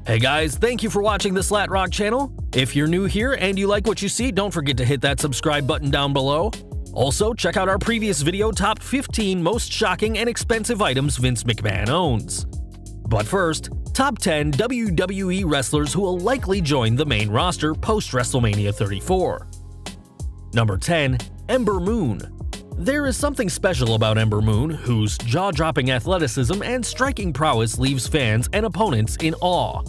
Hey guys, thank you for watching the SlatRock channel. If you're new here and you like what you see, don't forget to hit that subscribe button down below. Also, check out our previous video, Top 15 Most Shocking and Expensive Items Vince McMahon Owns. But first, Top 10 WWE Wrestlers who will likely join the main roster post-WrestleMania 34. Number 10. Ember Moon. There is something special about Ember Moon, whose jaw-dropping athleticism and striking prowess leaves fans and opponents in awe.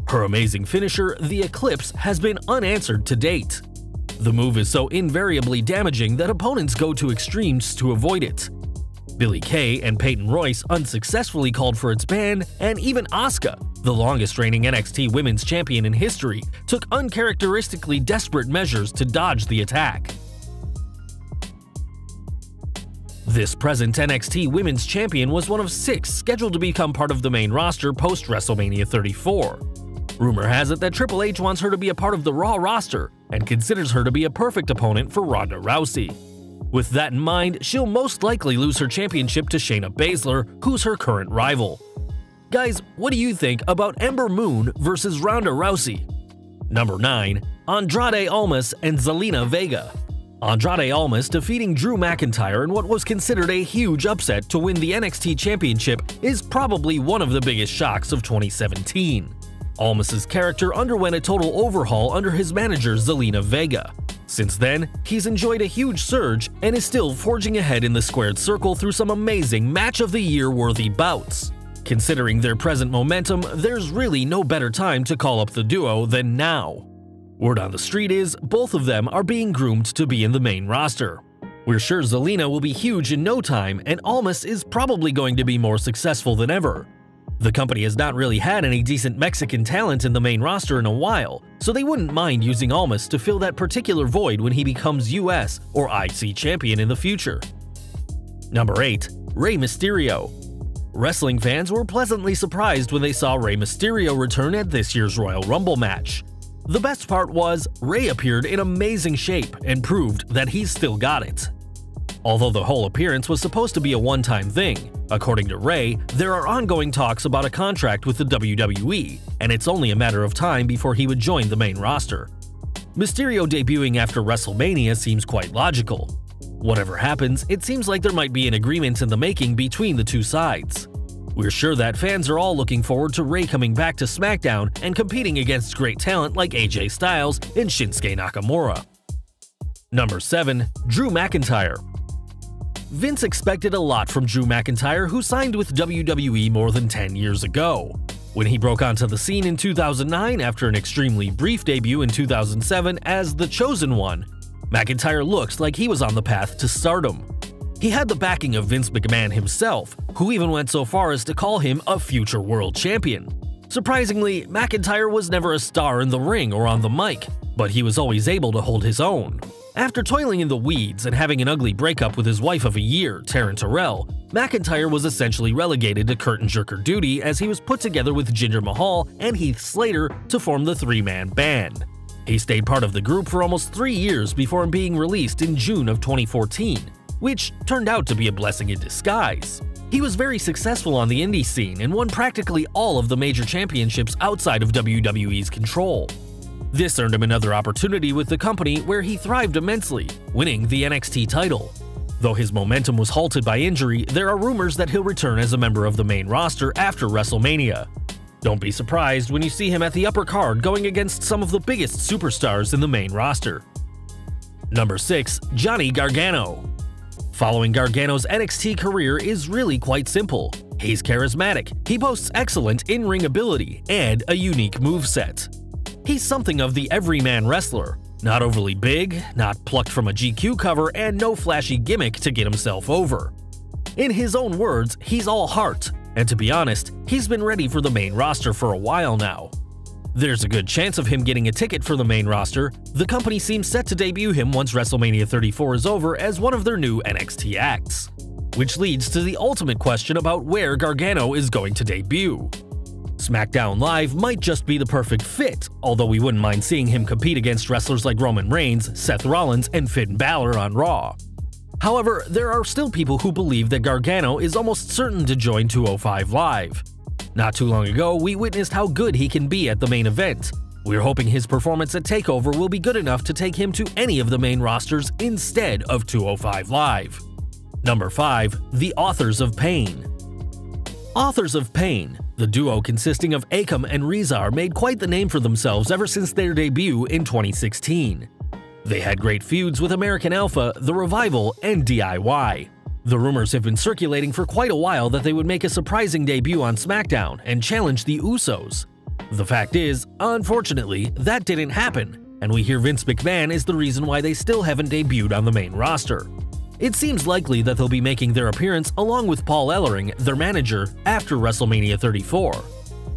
Her amazing finisher, the Eclipse, has been unanswered to date. The move is so invariably damaging that opponents go to extremes to avoid it. Billie Kay and Peyton Royce unsuccessfully called for its ban, and even Asuka, the longest-reigning NXT Women's Champion in history, took uncharacteristically desperate measures to dodge the attack. This present NXT Women's Champion was one of 6 scheduled to become part of the main roster post-WrestleMania 34. Rumor has it that Triple H wants her to be a part of the Raw roster and considers her to be a perfect opponent for Ronda Rousey. With that in mind, she'll most likely lose her championship to Shayna Baszler, who's her current rival. Guys, what do you think about Ember Moon versus Ronda Rousey? Number 9. Andrade Almas and Zelina Vega. Andrade Almas defeating Drew McIntyre in what was considered a huge upset to win the NXT Championship is probably one of the biggest shocks of 2017. Almas's character underwent a total overhaul under his manager Zelina Vega. Since then, he's enjoyed a huge surge and is still forging ahead in the squared circle through some amazing match-of-the-year worthy bouts. Considering their present momentum, there's really no better time to call up the duo than now. Word on the street is, both of them are being groomed to be in the main roster. We're sure Zelina will be huge in no time, and Almas is probably going to be more successful than ever. The company has not really had any decent Mexican talent in the main roster in a while, so they wouldn't mind using Almas to fill that particular void when he becomes US or IC champion in the future. Number 8. Rey Mysterio. Wrestling fans were pleasantly surprised when they saw Rey Mysterio return at this year's Royal Rumble match. The best part was, Rey appeared in amazing shape and proved that he's still got it. Although the whole appearance was supposed to be a one-time thing, according to Rey, there are ongoing talks about a contract with the WWE, and it's only a matter of time before he would join the main roster. Mysterio debuting after WrestleMania seems quite logical. Whatever happens, it seems like there might be an agreement in the making between the two sides. We're sure that fans are all looking forward to Rey coming back to SmackDown and competing against great talent like AJ Styles and Shinsuke Nakamura. Number 7. Drew McIntyre. Vince expected a lot from Drew McIntyre, who signed with WWE more than 10 years ago. When he broke onto the scene in 2009 after an extremely brief debut in 2007 as The Chosen One, McIntyre looked like he was on the path to stardom. He had the backing of Vince McMahon himself, who even went so far as to call him a future world champion. Surprisingly, McIntyre was never a star in the ring or on the mic, but he was always able to hold his own. After toiling in the weeds and having an ugly breakup with his wife of a year, Taryn Terrell, McIntyre was essentially relegated to curtain jerker duty as he was put together with Jinder Mahal and Heath Slater to form the 3-man band. He stayed part of the group for almost 3 years before being released in June of 2014, which turned out to be a blessing in disguise. He was very successful on the indie scene and won practically all of the major championships outside of WWE's control. This earned him another opportunity with the company where he thrived immensely, winning the NXT title. Though his momentum was halted by injury, there are rumors that he'll return as a member of the main roster after WrestleMania. Don't be surprised when you see him at the upper card going against some of the biggest superstars in the main roster. Number 6. Johnny Gargano. Following Gargano's NXT career is really quite simple. He's charismatic, he boasts excellent in-ring ability, and a unique moveset. He's something of the everyman wrestler, not overly big, not plucked from a GQ cover, and no flashy gimmick to get himself over. In his own words, he's all heart, and to be honest, he's been ready for the main roster for a while now. There's a good chance of him getting a ticket for the main roster. The company seems set to debut him once WrestleMania 34 is over as one of their new NXT acts. Which leads to the ultimate question about where Gargano is going to debut. SmackDown Live might just be the perfect fit, although we wouldn't mind seeing him compete against wrestlers like Roman Reigns, Seth Rollins, and Finn Balor on Raw. However, there are still people who believe that Gargano is almost certain to join 205 Live. Not too long ago, we witnessed how good he can be at the main event. We're hoping his performance at TakeOver will be good enough to take him to any of the main rosters instead of 205 Live. Number 5. The Authors of Pain. Authors of Pain, the duo consisting of Akam and Rezar, made quite the name for themselves ever since their debut in 2016. They had great feuds with American Alpha, The Revival, and DIY. The rumors have been circulating for quite a while that they would make a surprising debut on SmackDown and challenge the Usos. The fact is, unfortunately, that didn't happen, and we hear Vince McMahon is the reason why they still haven't debuted on the main roster. It seems likely that they'll be making their appearance along with Paul Ellering, their manager, after WrestleMania 34.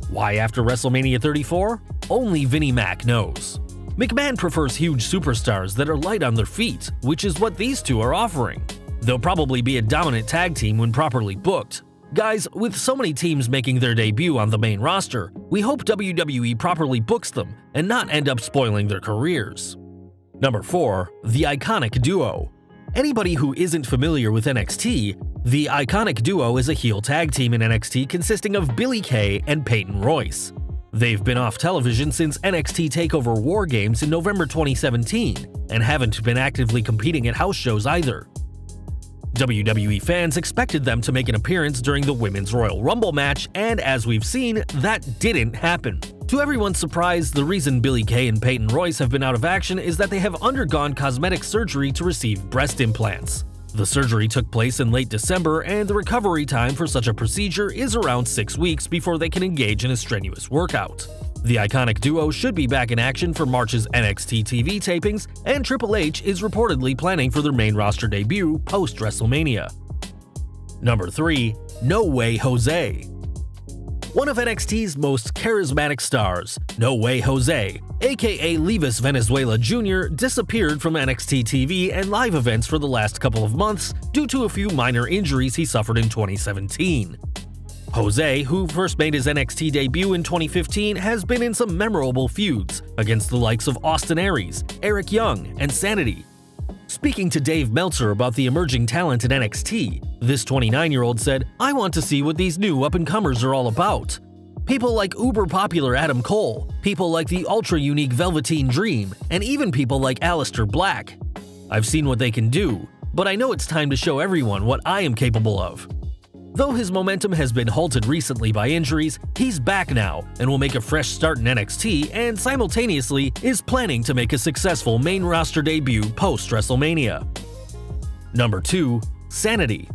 Why after WrestleMania 34? Only Vinnie Mac knows. McMahon prefers huge superstars that are light on their feet, which is what these two are offering. They'll probably be a dominant tag team when properly booked. Guys, with so many teams making their debut on the main roster, we hope WWE properly books them and not end up spoiling their careers. Number 4. The Iconic Duo. Anybody who isn't familiar with NXT, the Iconic Duo is a heel tag team in NXT consisting of Billie Kay and Peyton Royce. They've been off television since NXT TakeOver War Games in November 2017 and haven't been actively competing at house shows either. WWE fans expected them to make an appearance during the Women's Royal Rumble match, and as we've seen, that didn't happen. To everyone's surprise, the reason Billie Kay and Peyton Royce have been out of action is that they have undergone cosmetic surgery to receive breast implants. The surgery took place in late December, and the recovery time for such a procedure is around 6 weeks before they can engage in a strenuous workout. The Iconic Duo should be back in action for March's NXT TV tapings, and Triple H is reportedly planning for their main roster debut post-WrestleMania. Number 3. No Way Jose. One of NXT's most charismatic stars, No Way Jose, aka Levis Venezuela Jr., disappeared from NXT TV and live events for the last couple of months due to a few minor injuries he suffered in 2017. Jose, who first made his NXT debut in 2015, has been in some memorable feuds against the likes of Austin Aries, Eric Young, and Sanity. Speaking to Dave Meltzer about the emerging talent in NXT, this 29-year-old said, "I want to see what these new up-and-comers are all about. People like uber-popular Adam Cole, people like the ultra-unique Velveteen Dream, and even people like Aleister Black. I've seen what they can do, but I know it's time to show everyone what I am capable of." Though his momentum has been halted recently by injuries, he's back now and will make a fresh start in NXT, and simultaneously is planning to make a successful main roster debut post-WrestleMania. Number 2. Sanity.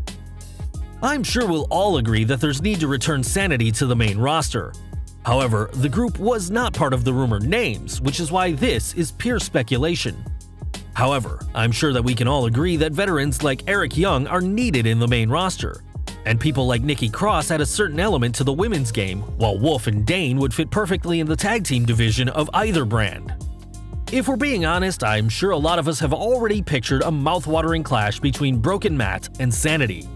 I'm sure we'll all agree that there's need to return Sanity to the main roster. However, the group was not part of the rumored names, which is why this is pure speculation. However, I'm sure that we can all agree that veterans like Eric Young are needed in the main roster. And people like Nikki Cross add a certain element to the women's game, while Wolf and Dane would fit perfectly in the tag team division of either brand. If we're being honest, I'm sure a lot of us have already pictured a mouth-watering clash between Broken Matt and Sanity.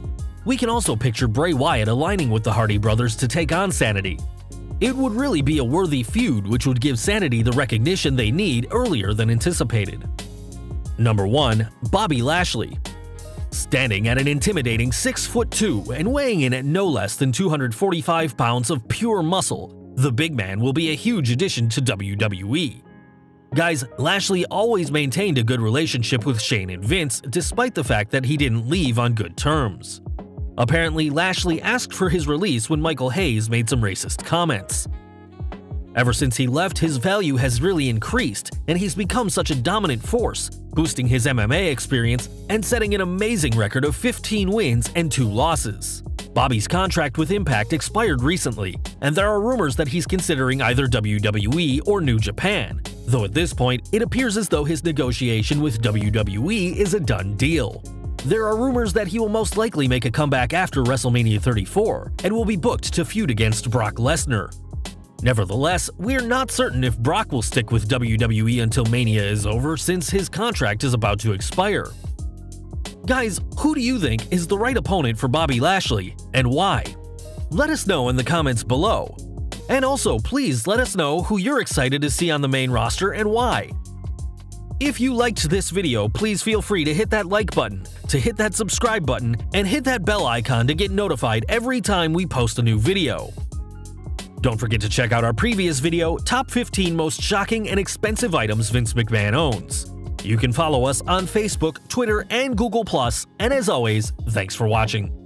We can also picture Bray Wyatt aligning with the Hardy brothers to take on Sanity. It would really be a worthy feud which would give Sanity the recognition they need earlier than anticipated. Number 1. Bobby Lashley. Standing at an intimidating 6'2" and weighing in at no less than 245 pounds of pure muscle, the big man will be a huge addition to WWE. Guys, Lashley always maintained a good relationship with Shane and Vince despite the fact that he didn't leave on good terms. Apparently, Lashley asked for his release when Michael Hayes made some racist comments. Ever since he left, his value has really increased, and he's become such a dominant force, boosting his MMA experience and setting an amazing record of 15 wins and 2 losses. Bobby's contract with Impact expired recently, and there are rumors that he's considering either WWE or New Japan, though at this point, it appears as though his negotiation with WWE is a done deal. There are rumors that he will most likely make a comeback after WrestleMania 34 and will be booked to feud against Brock Lesnar. Nevertheless, we're not certain if Brock will stick with WWE until Mania is over, since his contract is about to expire. Guys, who do you think is the right opponent for Bobby Lashley, and why? Let us know in the comments below. And also, please let us know who you're excited to see on the main roster and why. If you liked this video, please feel free to hit that like button, to hit that subscribe button, and hit that bell icon to get notified every time we post a new video. Don't forget to check out our previous video, Top 15 Most Shocking and Expensive Items Vince McMahon Owns. You can follow us on Facebook, Twitter, and Google+, and as always, thanks for watching.